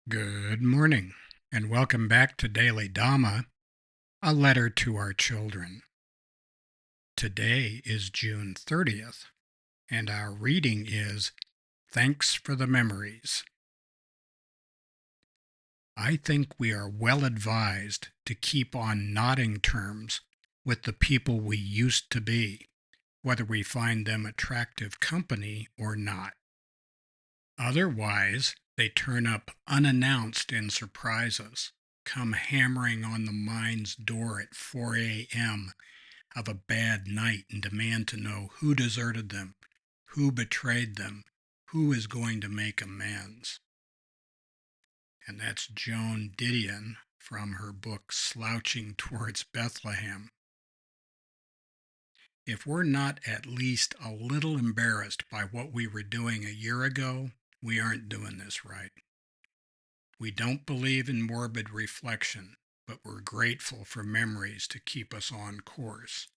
Good morning, and welcome back to Daily Dhamma, a letter to our children. Today is June 30th, and our reading is Thanks for the Memories. I think we are well advised to keep on nodding terms with the people we used to be, whether we find them attractive company or not. Otherwise, they turn up unannounced and surprise us, come hammering on the mind's door at 4 a.m. of a bad night and demand to know who deserted them, who betrayed them, who is going to make amends. And that's Joan Didion from her book Slouching Towards Bethlehem. If we're not at least a little embarrassed by what we were doing a year ago, we aren't doing this right. We don't believe in morbid reflection, but we're grateful for memories to keep us on course.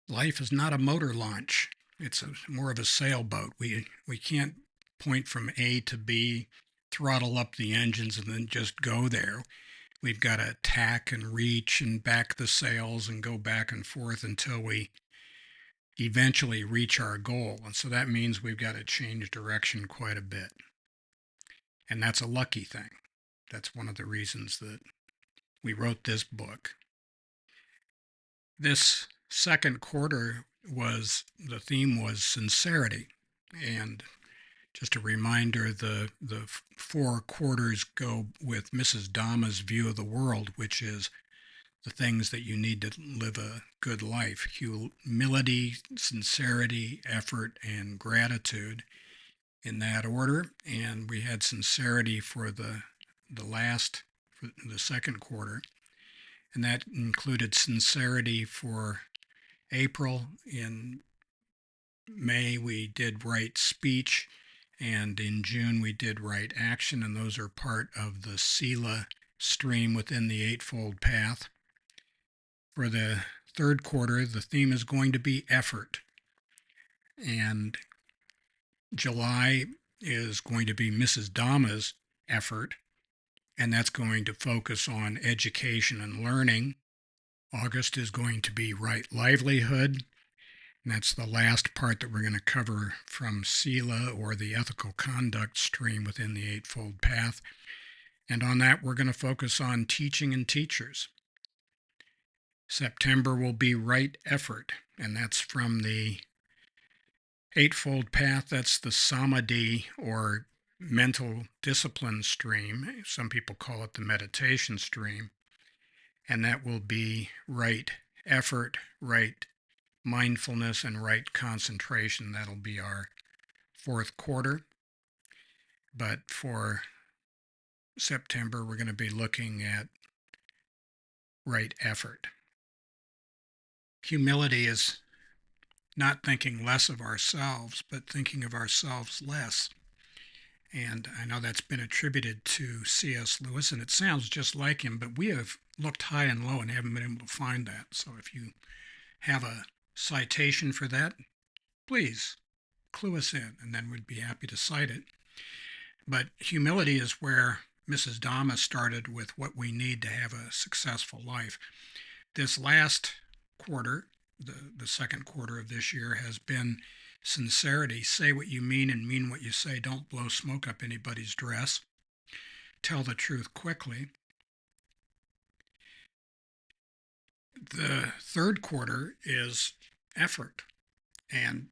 Life is not a motor launch. It's more of a sailboat. We can't point from A to B, throttle up the engines, and then just go there. We've got to tack and reach and back the sails and go back and forth until we eventually reach our goal. And so that means we've got to change direction quite a bit. And that's a lucky thing. That's one of the reasons that we wrote this book. This second quarter the theme was sincerity. And just a reminder, the four quarters go with Mrs. Dhamma's view of the world, which is the things that you need to live a good life: humility, sincerity, effort, and gratitude, in that order. And we had sincerity for the second quarter, and that included sincerity for April. In May, we did right speech, and in June, we did right action, and those are part of the Sila stream within the Eightfold Path. For the third quarter, the theme is going to be effort, and July is going to be Mrs. Dhamma's effort, and that's going to focus on education and learning. August is going to be right livelihood, and that's the last part that we're going to cover from Sila, or the ethical conduct stream within the Eightfold Path. And on that, we're going to focus on teaching and teachers. September will be right effort, and that's from the Eightfold Path. That's the samadhi, or mental discipline stream. Some people call it the meditation stream. And that will be right effort, right mindfulness, and right concentration. That'll be our fourth quarter. But for September, we're going to be looking at right effort. Humility is not thinking less of ourselves, but thinking of ourselves less. And I know that's been attributed to C.S. Lewis, and it sounds just like him, but we have looked high and low and haven't been able to find that. So if you have a citation for that, please clue us in, and then we'd be happy to cite it. But humility is where Mrs. Dhamma started with what we need to have a successful life. This last quarter, the second quarter of this year, has been sincerity. Say what you mean and mean what you say. Don't blow smoke up anybody's dress. Tell the truth quickly. The third quarter is effort, and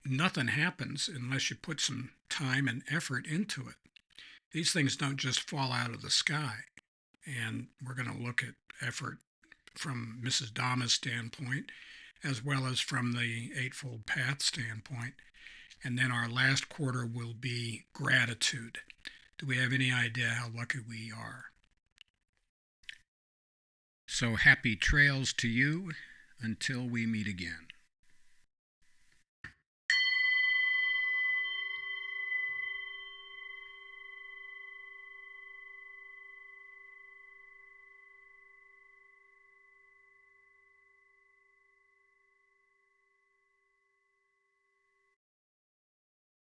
nothing happens unless you put some time and effort into it. These things don't just fall out of the sky. And we're going to look at effort from Mrs. Dhamma's standpoint, as well as from the Eightfold Path standpoint. And then our last quarter will be gratitude. Do we have any idea how lucky we are? So happy trails to you until we meet again.